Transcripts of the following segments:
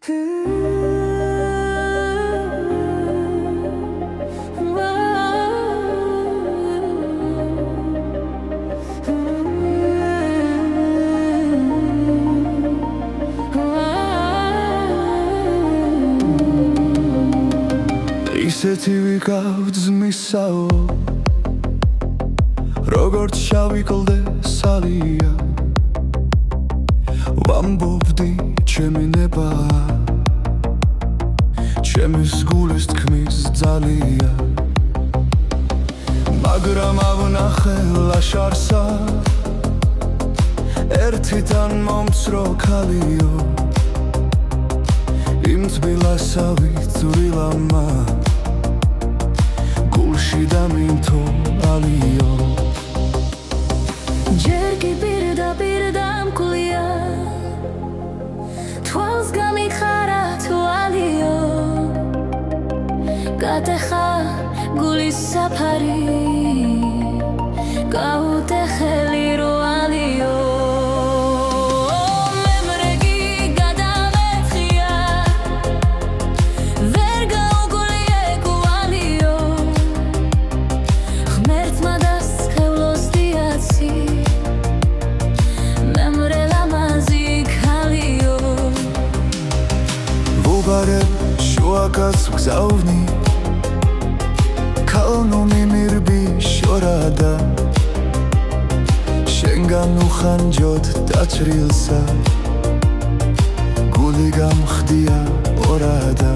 ისეთი ვიყავთ ძმისაო, როგორც შავი კლდეს ალია, ვამბობდი ჩემი ნება, ჩემის გულის თქმის ძალია, მაგრამ ავნახე ლაშარსა, ერთიდან მომცრო ქალიო, იმ თბილასავით წვრილამა გულში დამინთო ალიო. ჯერ კი პირდაპირ დამკვია, თვალს გამიხარა თვალიო, გატეხა გულის საფარი, გაუტეხელი როალიო. შუაკაც გზავნი, ქალნო მიმირბი შორადა, შენგან უხანჯოთ დაჭრილსა, გული გამხდია ორადა,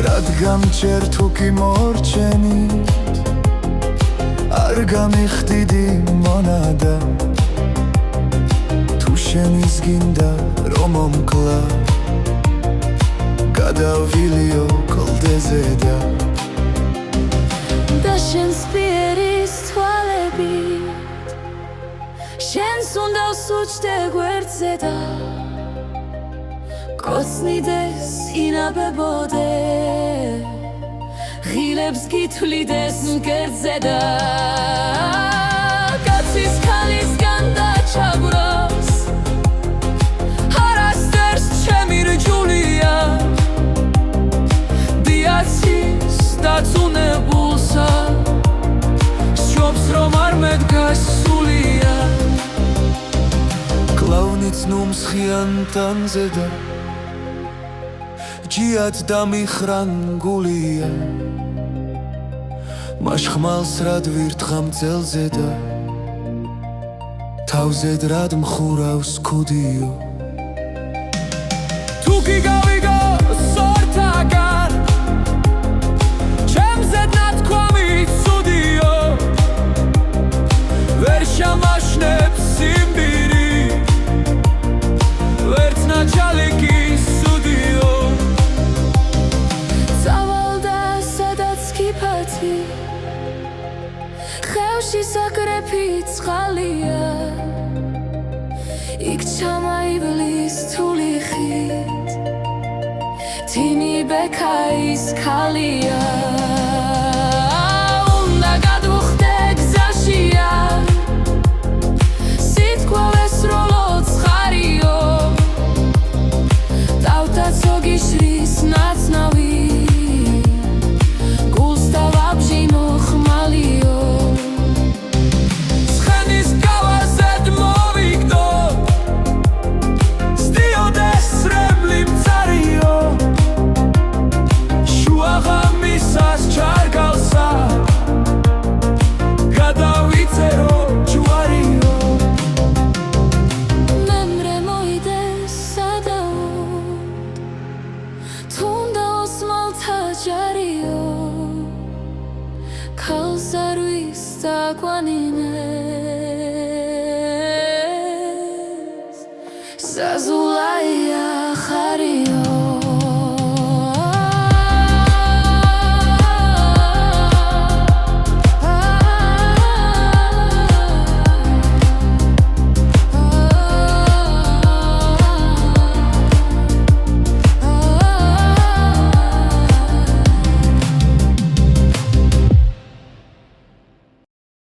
რადგან ჯერ თუ კი მორჩენით, არ გამიხდიდი მონადა, თუ შენის გინდა რომ მომკლა, გადავილიო კლდეზედა და შენს პირის თვალებით, შენს უნდა ვსუჩდე გვერდზედა, კოცნიდეს ინაბებოდე, ღილებს გითვლიდეს მკერდზედა, კაცის ქალისგან დაჩაგვროს, არასდროს ჩემი რჯულია, დაწუნებულსა, სჯობს რომ არ მედგას სულია, კლავნიც ნუმსხიან ტანზედა, ჯიად დამიხრან გულია, მაშ ხმალს რად ვირთხა მძელზედა, თავზედ რად მხურავს ქუდიო. თუ კი გავიგო სორთაგან, ვერ შამაშნებს სიმბირი, ვერც ნაჯალი კი სუდიო. წავალდა სადაც ქიფათი, ხევში საკრეფი ცხალია, იქ ჩამაივლის თული ხით, თინი ბექაის ქალია. Zazul